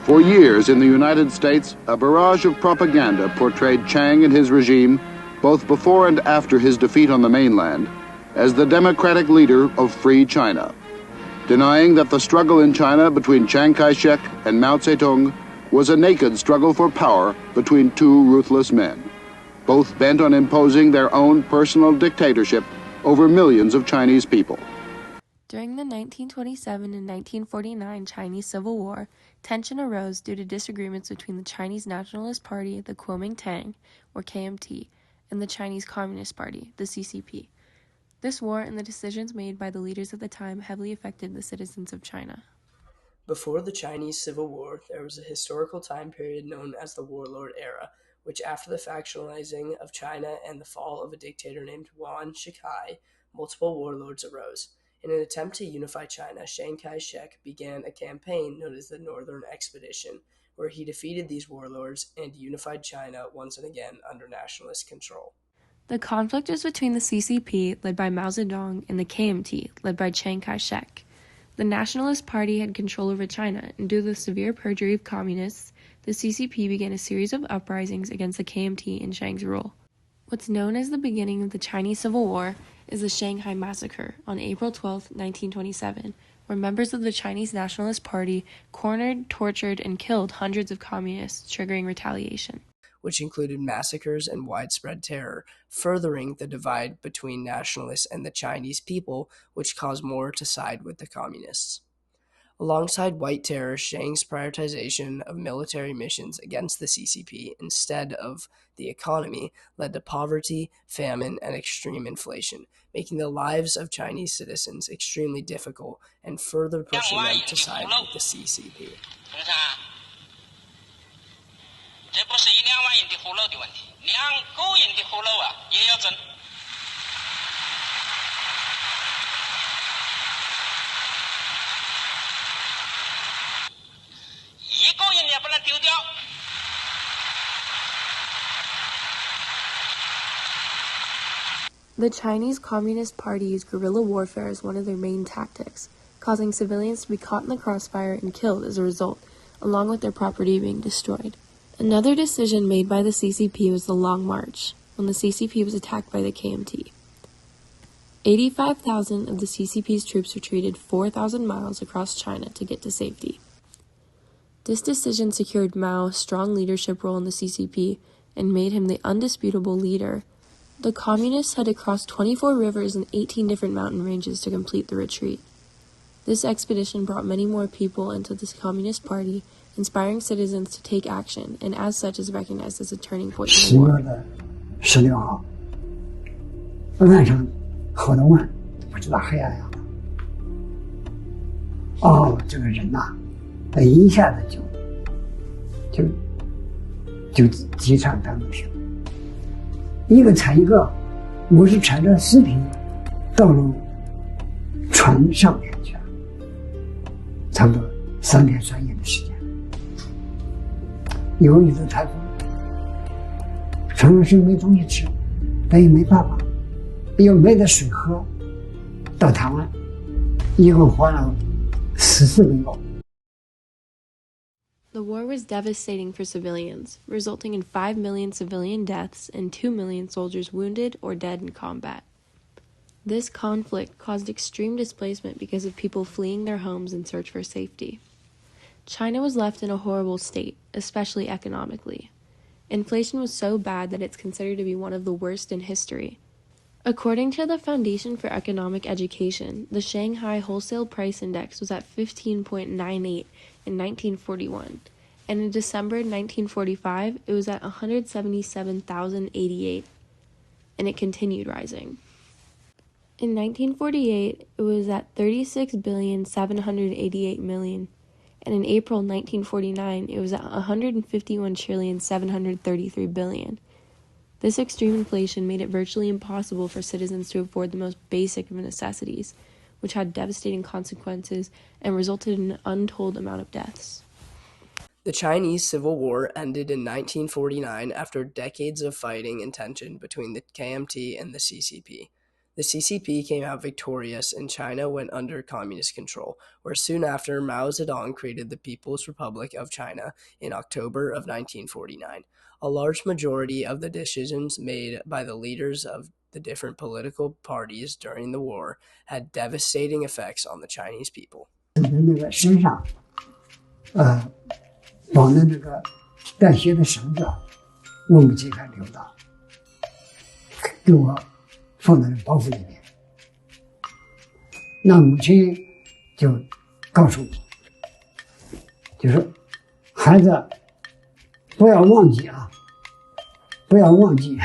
For years in the United States, a barrage of propaganda portrayed Chiang and his regime, both before and after his defeat on the mainland, as the democratic leader of free China, denying that the struggle in China between Chiang Kai-shek and Mao Zedong was a naked struggle for power between two ruthless men, both bent on imposing their own personal dictatorship over millions of Chinese people. During the 1927 and 1949 Chinese Civil War, tension arose due to disagreements between the Chinese Nationalist Party, the Kuomintang, or KMT, and the Chinese Communist Party, the CCP. This war and the decisions made by the leaders at the time heavily affected the citizens of China. Before the Chinese Civil War, there was a historical time period known as the Warlord Era, which after the factionalizing of China and the fall of a dictator named Yuan Shikai, multiple warlords arose. In an attempt to unify China, Chiang Kai-shek began a campaign known as the Northern Expedition, where he defeated these warlords and unified China once and again under nationalist control. The conflict was between the CCP, led by Mao Zedong, and the KMT, led by Chiang Kai-shek. The Nationalist Party had control over China, and due to the severe perjury of communists, the CCP began a series of uprisings against the KMT in Chiang's rule. What's known as the beginning of the Chinese Civil War is the Shanghai Massacre on April 12, 1927, where members of the Chinese Nationalist Party cornered, tortured, and killed hundreds of communists, triggering retaliation, which included massacres and widespread terror, furthering the divide between nationalists and the Chinese people, which caused more to side with the communists. Alongside white terror, Chiang's prioritization of military missions against the CCP instead of the economy led to poverty, famine, and extreme inflation, making the lives of Chinese citizens extremely difficult and further pushing them to side with the CCP. 这不是1-2万人的俘虏的问题，2个人的俘虏也要争。1个人也不能丢掉。The Chinese Communist Party used guerrilla warfare as one of their main tactics, causing civilians to be caught in the crossfire and killed as a result, along with their property being destroyed. Another decision made by the CCP was the Long March, when the CCP was attacked by the KMT. 85,000 of the CCP's troops retreated 4,000 miles across China to get to safety. This decision secured Mao's strong leadership role in the CCP and made him the undisputable leader. The communists had to cross 24 rivers and 18 different mountain ranges to complete the retreat. This expedition brought many more people into the Communist Party, inspiring citizens to take action, and as such is recognized as a turning point in the war. 10月16号，晚上好多晚，不知道黑压压的。这个人呐，一下子就机场当停，一个踩一个，我是踩着视频到了船上面去了，差不多3天3夜的时间。有一次台风，船上是没东西吃，但也没办法，又没得水喝，到台湾一共花了14个月。The war was devastating for civilians, resulting in 5 million civilian deaths and 2 million soldiers wounded or dead in combat. This conflict caused extreme displacement because of people fleeing their homes in search for safety. China was left in a horrible state, especially economically. Inflation was so bad that it's considered to be one of the worst in history. According to the Foundation for Economic Education, the Shanghai Wholesale Price Index was at 15.98 in 1941, and in December 1945, it was at 177,088, and it continued rising. In 1948, it was at 36,788,000,000, and in April 1949, it was at 151,733,000,000,000. This extreme inflation made it virtually impossible for citizens to afford the most basic of necessities, which had devastating consequences and resulted in an untold amount of deaths. The Chinese Civil War ended in 1949 after decades of fighting and tension between the KMT and the CCP. The CCP came out victorious and China went under communist control, where soon after Mao Zedong created the People's Republic of China in October of 1949. A large majority of the decisions made by the leaders of the different political parties during the war had devastating effects on the Chinese people. 那个身上，绑的那个带血的绳子，我母亲还留着，给我放在包袱里面。那母亲就告诉我，就说孩子不要忘记啊，不要忘记。